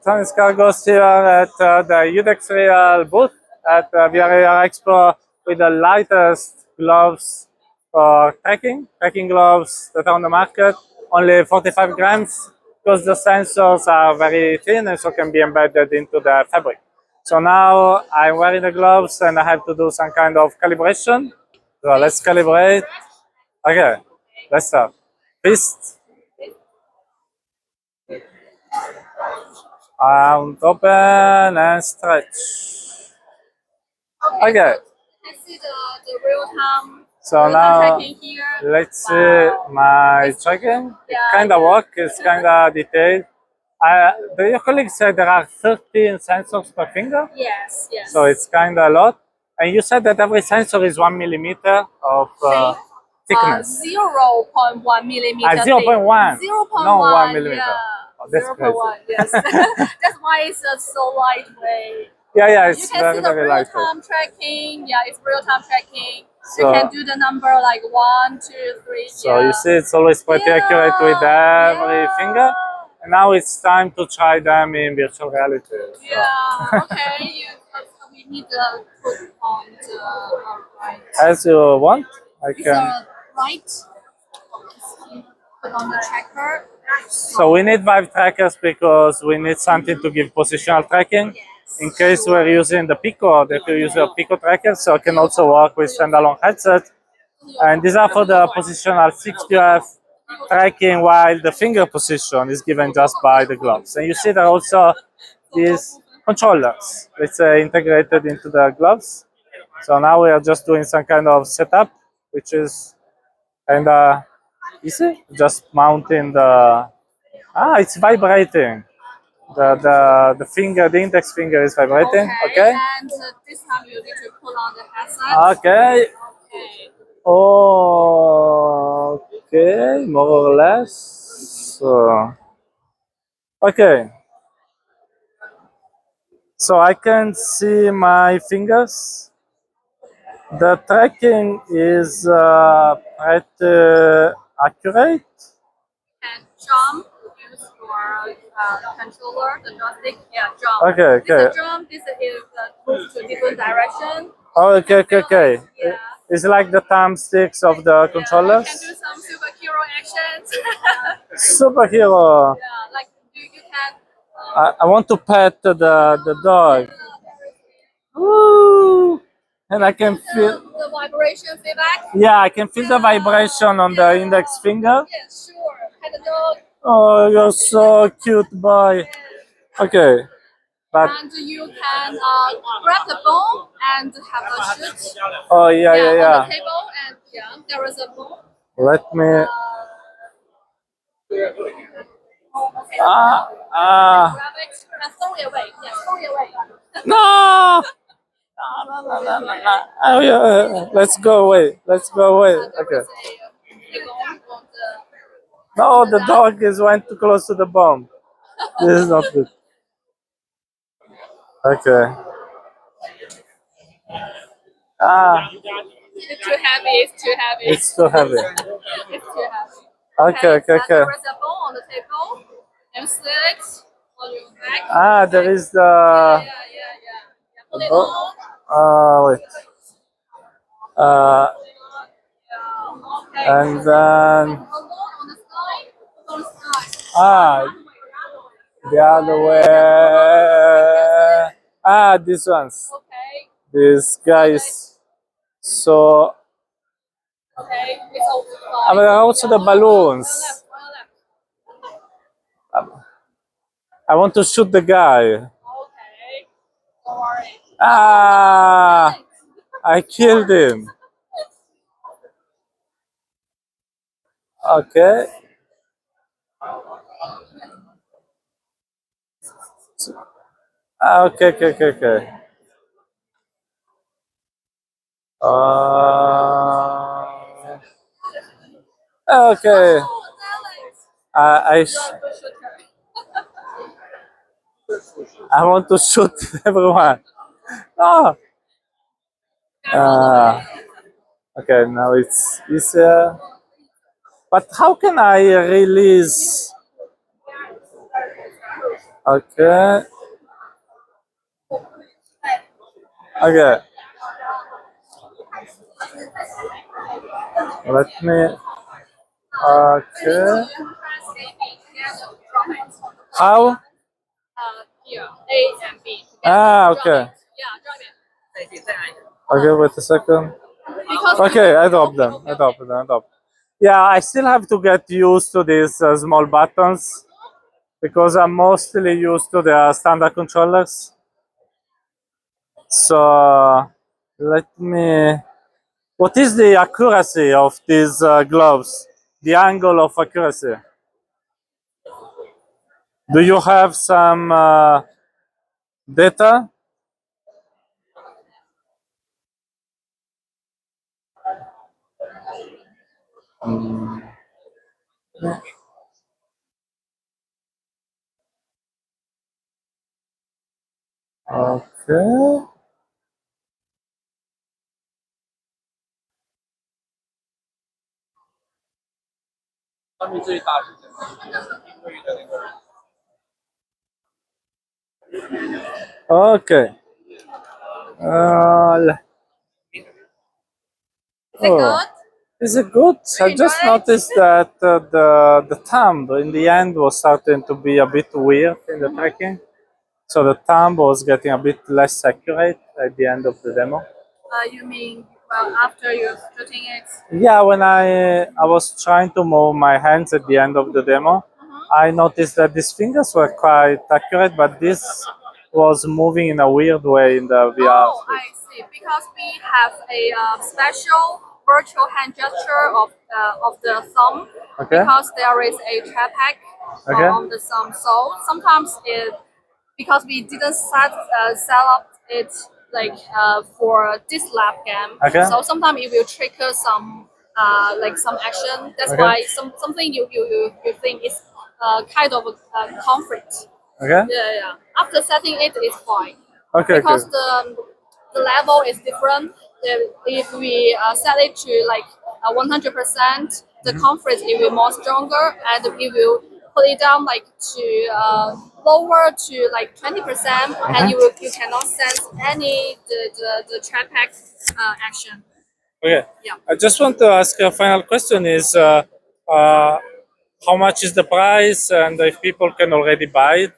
Thomas Cargos here at the Udexreal booth at VR AR Expo with the lightest gloves for trekking gloves that are on the market, only 45 grams, because the sensors are very thin and so can be embedded into the fabric. So now I'm wearing the gloves and I have to do some kind of calibration. So let's calibrate. Okay, let's start. Fist. Arms open and stretch. Okay. You can see the real-time So now tracking here. let's see my tracking. It kind of works. It's kind of detailed. Your colleague said there are 13 sensors per finger. Yes. So it's kind of a lot. And you said that every sensor is 1 millimeter of thickness. 0.1 millimeter. 0.1. 0.1. No, 1 millimeter. Yeah. Oh, that's 0.1. Yes. That's why it's so lightweight. Yeah, You it's can very, see the very lightweight. real-time tracking. Yeah, it's real-time tracking. So, you can do the number like 1, 2, 3. So you see, it's always pretty accurate with every finger. And now it's time to try them in virtual reality. So. Yeah. Okay. We need to put on the right. As you want, I Is can. the right? Put on the tracker. So we need Vive trackers because we need something to give positional tracking. In case we're using the Pico, they could use a Pico tracker, so it can also work with standalone headsets. And these are for the positional 6QF tracking, while the finger position is given just by the gloves. And you see there are also these controllers, which are integrated into the gloves. So now we are just doing some kind of setup, which is kind of easy. Just mounting the. It's vibrating. The finger, the index finger is vibrating. Okay. And this time you need to put on the headset. Okay. Okay, more or less. So, okay. So I can see my fingers. The tracking is pretty accurate. And jump, use your controller, the joystick. Yeah, jump. Okay. This is jump. This is move to different direction. Oh, okay. Yeah. It's like the thumbsticks of the controllers. You can do some superhero actions. Superhero. Yeah, like you can. I want to pet the dog. Woo! And I can feel. The vibration feedback. Yeah, I can feel the vibration on the index finger. Yes, sure. Pet the dog. Oh, you're so cute, boy. Okay, but And you can grab the ball and have a shoot. oh On yeah. the table, and there is a ball. Let me. Okay. Ah. Grab it and throw it away. Yeah, throw it away. No. No. Oh, yeah. Let's go away. Okay. No, the dog went too close to the bomb. This is not good. Okay. It's too heavy. It's too heavy. It's too heavy. It's too heavy. Okay. There is a ball on the table. And set it on your back. There is the. Yeah. Put it on. Wait. And then. On the side. On the side. The other way. These ones. Okay. These guys. So. Okay. It's over the side. But also the balloons. I want to shoot the guy. Okay. Don't worry. I killed him. Okay. Okay. Okay. I want to shoot everyone. No. Okay, now it's easier. But how can I release? Okay. Okay. Let me. Okay. How? Here, A and B together. Ah, Drop okay. it. Yeah, drop it. Okay, wait a second. Because Okay, I dropped them. I dropped them. I dropped. Yeah, I still have to get used to these small buttons because I'm mostly used to the standard controllers. So let me. What is the accuracy of these gloves? The angle of accuracy. Do you have some data? Okay. Okay. Uh, is it oh, good? is it good? I You just enjoy it? noticed that the thumb in the end was starting to be a bit weird in the tracking. So the thumb was getting a bit less accurate at the end of the demo. You mean well after you're shooting it? Yeah, when I was trying to move my hands at the end of the demo, I noticed that these fingers were quite accurate, but this was moving in a weird way in the VR. Oh, I see. Because we have a special virtual hand gesture of the thumb. Okay. Because there is a trackpad Okay. on the thumb. So sometimes it because we didn't set up it like for this lab game. Okay. So sometimes it will trigger some like some action. That's Okay. why something you think is kind of a conflict. Okay. Yeah. After setting it, it's fine. Okay. Because Good. the level is different. If we set it to like 100%, the conflict it will more stronger, and we will put it down like to lower to like 20%, and you cannot sense any the trackpad action. Okay. Yeah. I just want to ask a final question: Is uh, how much is the price, and if people can already buy it?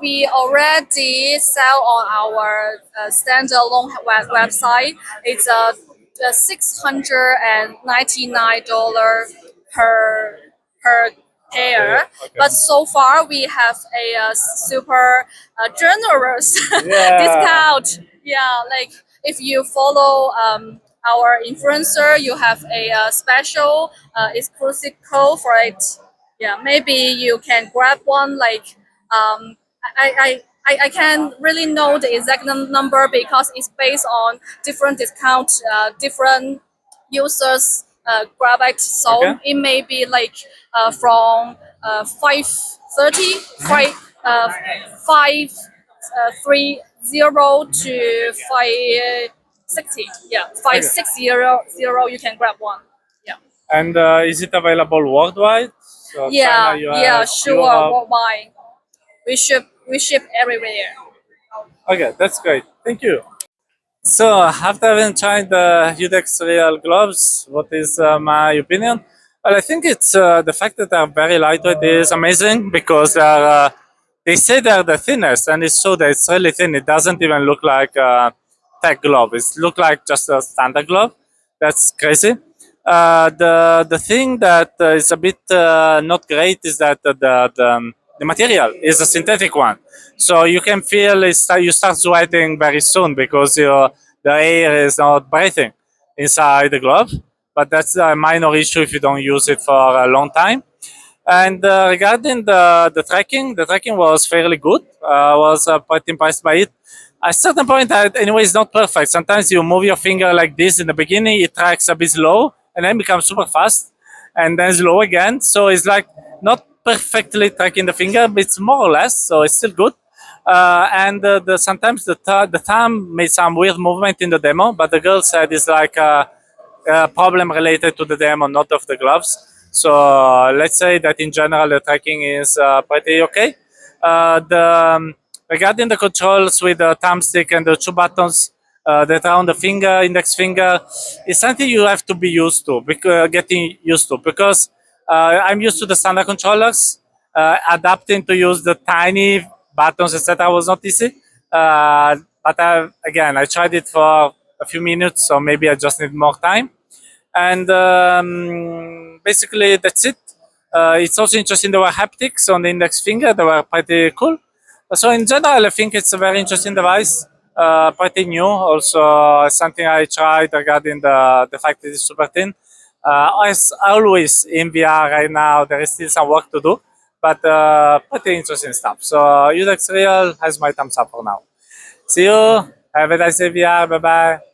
We already sell on our standalone website. It's a $699 per per pair. Okay. But so far we have a super generous Yeah. discount. Yeah, like if you follow our influencer, you have a special exclusive code for it. Yeah, maybe you can grab one like I can't really know the exact number because it's based on different discount, different users grab it. So Okay. it may be like from 530, 530 to 560. Yeah, 560 you can grab one. Yeah. And is it available worldwide? So Yeah, China, yeah, US, sure. Europe. Worldwide, we ship everywhere. Okay, that's great. Thank you. So after having tried the Udexreal gloves, what is my opinion? Well, I think it's the fact that they're very lightweight is amazing because they say they're the thinnest, and it's true that it's really thin. It doesn't even look like a tech glove. It looks like just a standard glove. That's crazy. The thing that is a bit not great is that the material is a synthetic one, so you can feel you start sweating very soon because the air is not breathing inside the glove. But that's a minor issue if you don't use it for a long time. And regarding the tracking was fairly good. I was quite impressed by it. At a certain point, anyway, it's not perfect. Sometimes you move your finger like this in the beginning, it tracks a bit slow, and then becomes super fast, and then slow again. So it's like not perfectly tracking the finger, but it's more or less. So it's still good. And sometimes the thumb made some weird movement in the demo, but the girl said it's like problem related to the demo, not of the gloves. So let's say that in general the tracking is pretty okay. Regarding the controls with the thumbstick and the two buttons that are on the finger, index finger, is something you have to be used to, getting used to, because I'm used to the standard controllers. Adapting to use the tiny buttons, etc., was not easy. But again, I tried it for a few minutes, so maybe I just need more time. And basically, that's it. It's also interesting there were haptics on the index finger. They were pretty cool. So in general, I think it's a very interesting device. Pretty new. Also, something I tried regarding the fact that it's super thin. As always in VR right now, there is still some work to do, but pretty interesting stuff. So Udexreal has my thumbs up for now. See you. Have a nice day, VR. Bye bye.